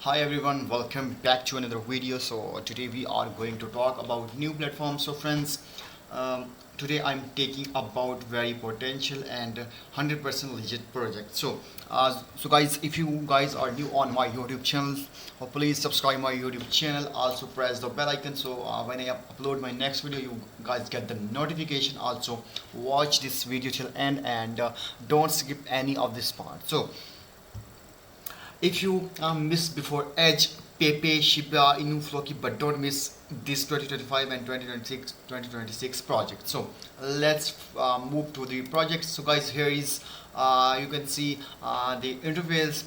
Hi everyone, welcome back to another video. So today we are going to talk about new platforms. So friends, today I'm taking about very potential and 100% legit project. So guys, if you guys are new on my YouTube channel, please subscribe my YouTube channel. Also press the bell icon so when I upload my next video, you guys get the notification. Also watch this video till end and don't skip any of this part. So if you miss before Edge, Pepe, Shiba, Inu, Floki, but don't miss this 2025 and 2026 project. So let's move to the project. So guys, here is you can see the interface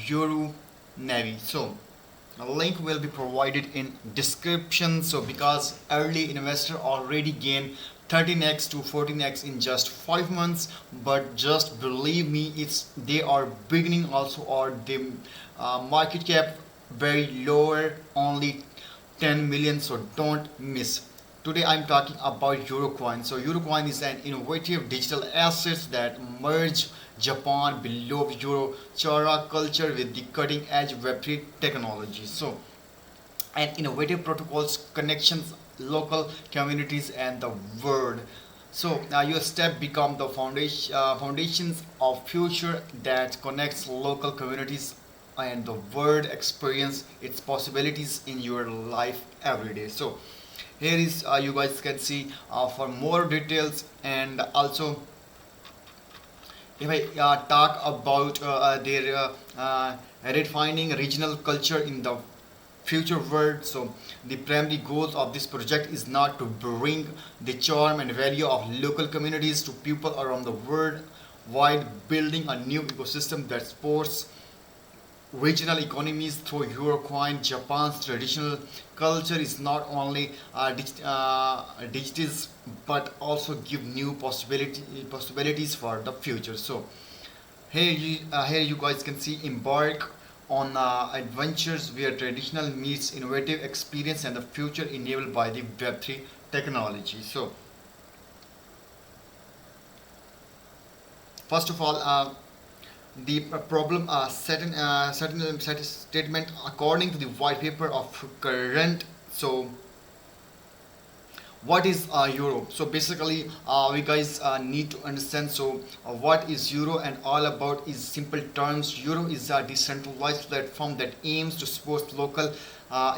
Euro Navy. So a link will be provided in description. So because early investor already gained 13x to 14x in just 5 months, but just believe me, it's they are beginning also, or the market cap very lower, only 10 million. So don't miss. Today I'm talking about Eurocoin. So Eurocoin is an innovative digital asset that merge Japan beloved Euro Chara culture with the cutting edge Web3 technology. So and innovative protocols connections local communities and the world. So your step become the foundations of future that connects local communities and the world experience its possibilities in your life every day. So here is you guys can see for more details. And also if I talk about their redefining regional culture in the future world. So the primary goal of this project is not to bring the charm and value of local communities to people around the world while building a new ecosystem that supports regional economies through Eurocoin. Japan's traditional culture is not only digitized but also give new possibilities for the future. So here you guys can see embark on adventures where traditional meets innovative experience and the future enabled by the Web3 technology. So first of all, the problem certain statement according to the white paper of current. So what is euro? So basically we guys need to understand. So what is euro and all about is simple terms. Euro is a decentralized platform that aims to support local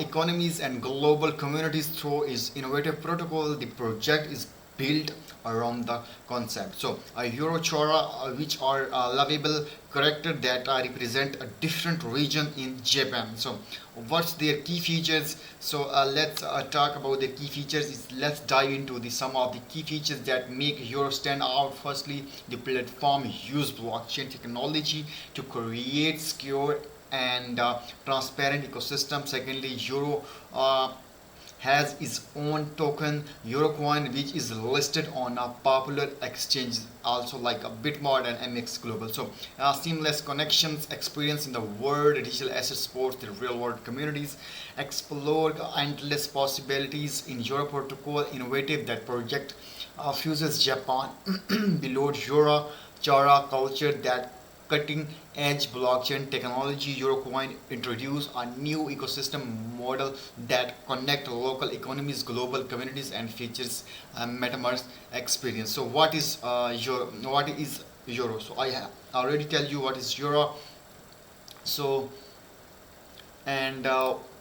economies and global communities through its innovative protocol. The project is built around the concept. So euro chora, which are lovable character that represent a different region in Japan. So what's their key features? So let's talk about the key features. Let's dive into the some of the key features that make euro stand out. Firstly, the platform use blockchain technology to create secure and transparent ecosystem. Secondly, euro has its own token Eurocoin, which is listed on a popular exchange also like a Bitmart and MX Global. So seamless connections experience in the world digital asset sports the real world communities, explore endless possibilities in Euro protocol. Innovative that project fuses Japan below Euro Chara culture that cutting edge blockchain technology. Eurocoin introduce a new ecosystem model that connect local economies, global communities, and features metaverse experience. So what is euro? So I have already tell you what is euro. So and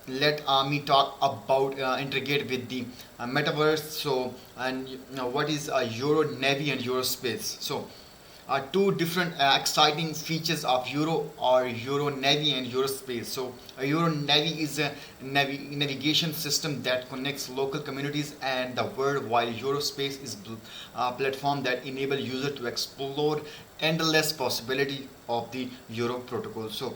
let me talk about integrate with the metaverse. So and what is euro navy and euro space? So two different exciting features of Euro or Euro Navy and Eurospace. So Euro Navy is a navigation system that connects local communities and the world, while Eurospace is a platform that enable user to explore endless possibility of the Euro protocol. So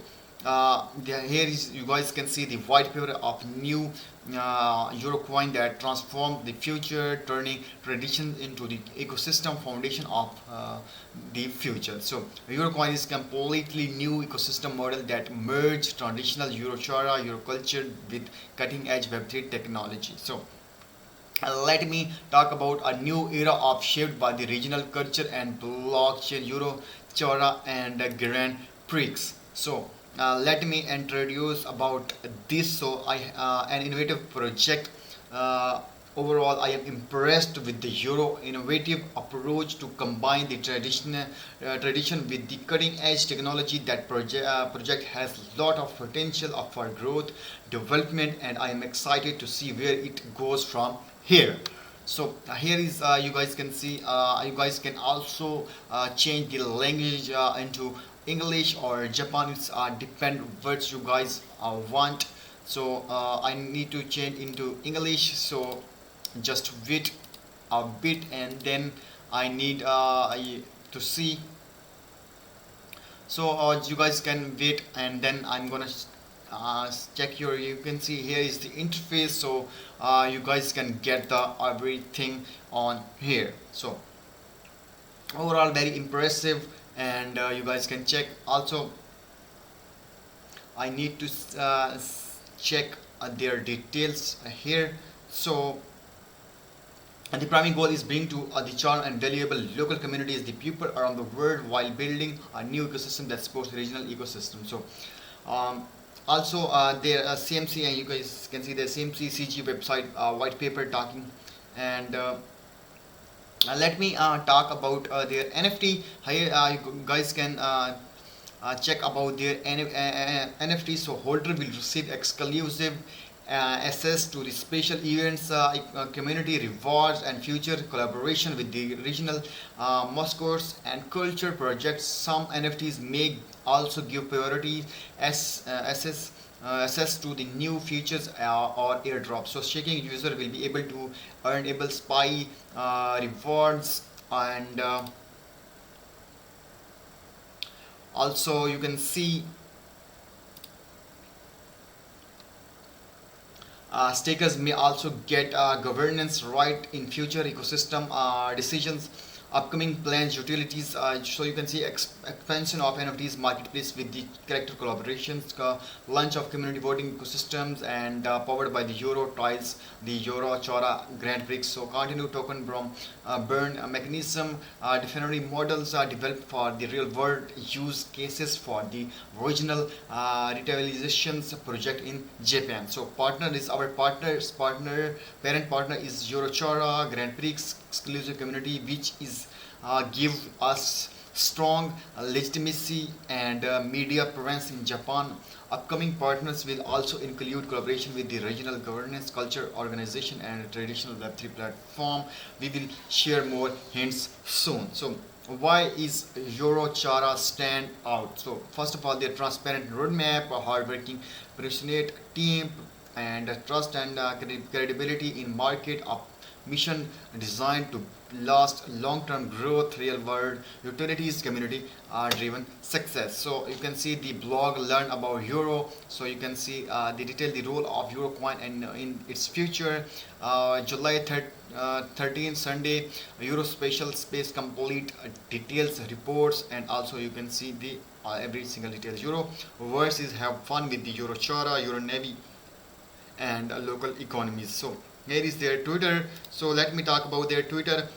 here is you guys can see the white paper of new Eurocoin that transformed the future, turning tradition into the ecosystem foundation of the future. So Eurocoin is completely new ecosystem model that merged traditional Eurochara, Euroculture with cutting edge Web3 technology. So let me talk about a new era of shaped by the regional culture and blockchain Euro Chora and Grand Prix. So let me introduce about this. So I an innovative project. Uh, Overall, I am impressed with the Euro innovative approach to combine the tradition with the cutting edge technology. That project has a lot of potential for growth, development, and I am excited to see where it goes from here. So here is you guys can see you guys can also change the language into English or Japanese, depend what you guys want. So I need to change into English, so just wait a bit, and then I need to see. So you guys can wait, and then I'm gonna check your. You can see here is the interface, so you guys can get the everything on here. So overall very impressive, and you guys can check also. I need to check their details here. So and the primary goal is bring to the charm and valuable local communities, the people around the world, while building a new ecosystem that supports regional ecosystem. So um, also their CMC, and you guys can see the CMC CG website white paper talking. And let me talk about their NFT. Here you guys can check about their NFT. So holder will receive exclusive access to the special events, community rewards, and future collaboration with the regional mascots and culture projects. Some NFTs may also give priority access to the new features or airdrops. So shaking user will be able to earn able spy rewards, and also you can see stakers may also get governance right in future ecosystem decisions, upcoming plans, utilities. So you can see expansion of NFTs marketplace with the character collaborations, launch of community voting ecosystems, and powered by the Euro Trials, the Euro Chora Grand Prix. So continue token from burn mechanism, definitely models are developed for the real world use cases for the regional retailizations project in Japan. So partner is our parent partner is Eurochora Grand Prix exclusive community, which is give us strong legitimacy and media presence in Japan. Upcoming partners will also include collaboration with the regional governance, culture, organization, and traditional Web3 platform. We will share more hints soon. So why is Eurochara stand out? So first of all, their transparent roadmap, a hardworking, passionate team, and trust and credibility in market, mission designed to last long-term growth, real-world utilities, community driven success. So you can see the blog learn about Euro. So you can see the detail the role of Eurocoin and in its future. July 13th Sunday, Euro special space complete details reports, and also you can see the every single details. Euro versus have fun with the Euro Chara, Euro Navy, and local economies. So here is their Twitter. So let me talk about their Twitter.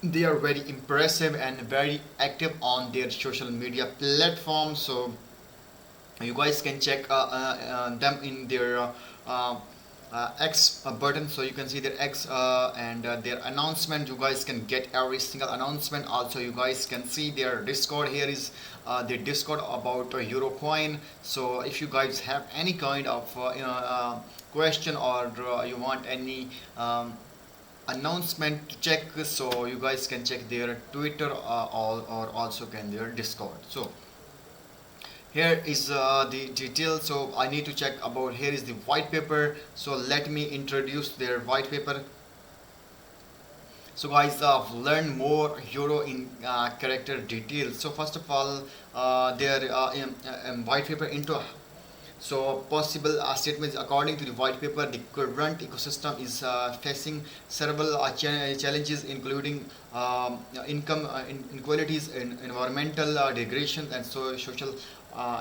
They are very impressive and very active on their social media platforms. So you guys can check them in their X button. So you can see their X and their announcement. You guys can get every single announcement. Also you guys can see their Discord. Here is their Discord about Eurocoin. So if you guys have any kind of question, or you want any announcement to check, so you guys can check their Twitter or also can their Discord. So here is the detail. So I need to check about, here is the white paper. So let me introduce their white paper. So guys, learn more Euro in character details. So first of all, their white paper into so possible statements. According to the white paper, the current ecosystem is facing several challenges, including income inequalities, environmental degradation, and social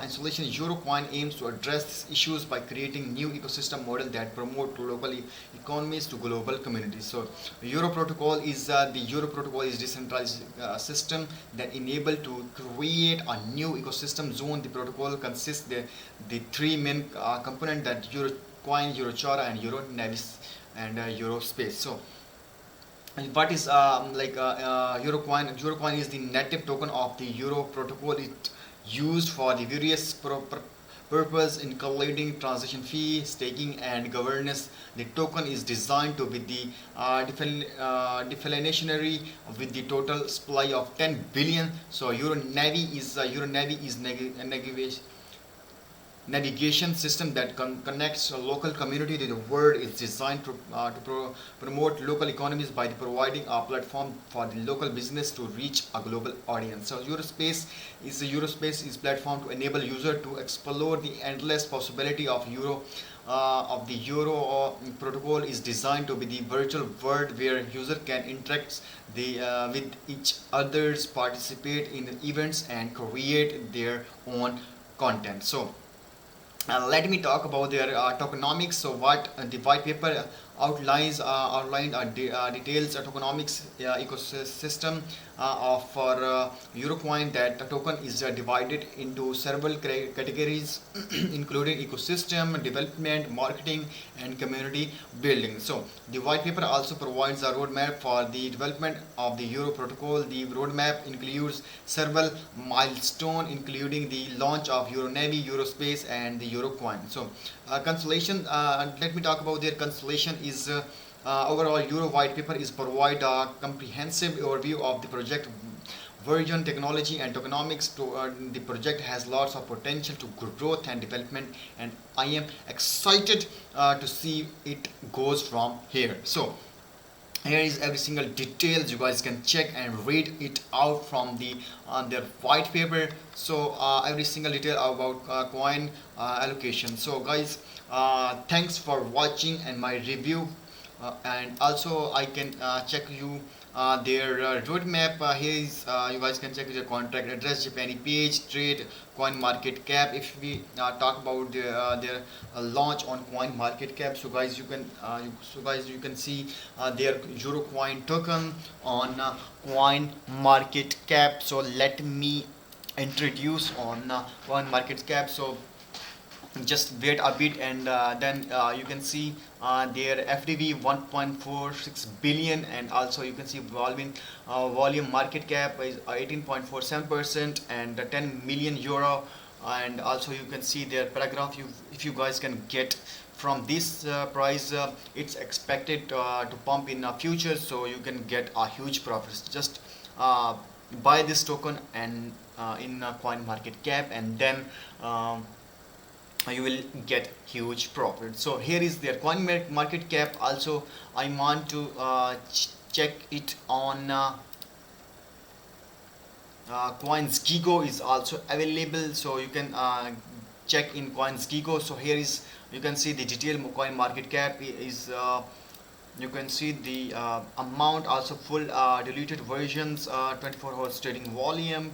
installation, Eurocoin aims to address these issues by creating new ecosystem model that promote local economies to global communities. So Euro Protocol is decentralized system that enable to create a new ecosystem zone. The protocol consists the three main component that Eurocoin, Eurochara, and Euronavis and Eurospace. So what is Eurocoin? Eurocoin is the native token of the Euro protocol. It used for the various purpose including transaction fee, staking, and governance. The token is designed to be the deflationary with the total supply of 10 billion. So Euronavi is navigation system that connects a local community to the world. Is designed to promote local economies by providing a platform for the local business to reach a global audience. So Eurospace is platform to enable user to explore the endless possibility of the Euro protocol is designed to be the virtual world where user can interact with each others, participate in events, and create their own content. So let me talk about their tokenomics. So what the white paper outlined details tokenomics ecosystem for Eurocoin. That the token is divided into several categories including ecosystem development, marketing, and community building. So the white paper also provides a roadmap for the development of the Euro protocol. The roadmap includes several milestones including the launch of Euronavi, Eurospace, and the Eurocoin. So constellation, let me talk about their constellation is overall Euro white paper is provide a comprehensive overview of the project version, technology, and tokenomics. The project has lots of potential to growth and development, and I am excited to see it goes from here. So here is every single details. You guys can check and read it out from their white paper. So every single detail about coin allocation. So guys, thanks for watching and my review, and also I can check you their roadmap. Here is you guys can check their contract address, Japan page, trade, coin market cap. If we talk about their launch on coin market cap, so guys you can see their Eurocoin token on coin market cap. So let me introduce on coin market cap. So just wait a bit, and then you can see their FDV 1.46 billion, and also you can see volume market cap is 18.47% and 10 million euro. And also you can see their paragraph. If you guys can get from this price, it's expected to pump in future, so you can get a huge profits. Just buy this token and in coin market cap, and then you will get huge profit. So here is their coin market cap. Also I want to check it on CoinsGecko is also available, so you can check in CoinsGecko. So here is, you can see the detailed coin market cap is you can see the amount, also full diluted versions, 24 hours trading volume,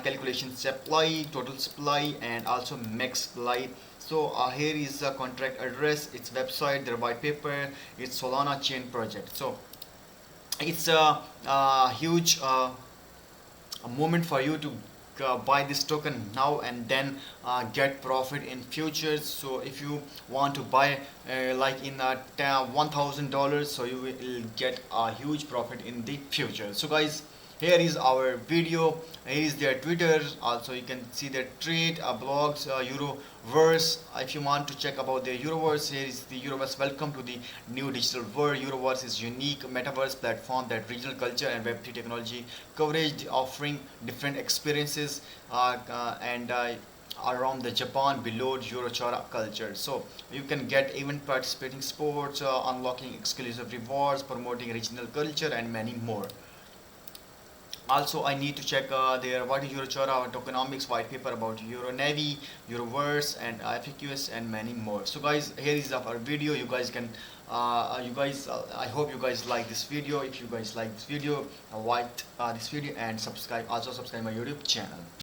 calculation supply, total supply, and also max supply. So here is the contract address, its website, their white paper, its Solana chain project. So it's a huge a moment for you to buy this token now and then get profit in futures. So if you want to buy like in $1,000, so you will get a huge profit in the future. So guys, here is our video. Here is their Twitter. Also you can see their trade blogs, Euroverse. If you want to check about their Euroverse, here is the Euroverse. Welcome to the new digital world. Euroverse is unique metaverse platform that regional culture and Web3 technology coverage, offering different experiences and around the Japan below Eurochara culture. So you can get even participating sports, unlocking exclusive rewards, promoting regional culture, and many more. Also I need to check their what is Eurochara tokenomics white paper about Euronavi, Euroverse, and FAQs, and many more. So guys, here is our video. You guys can I hope you guys like this video. If you guys like this video, like this video and subscribe, also subscribe my YouTube channel.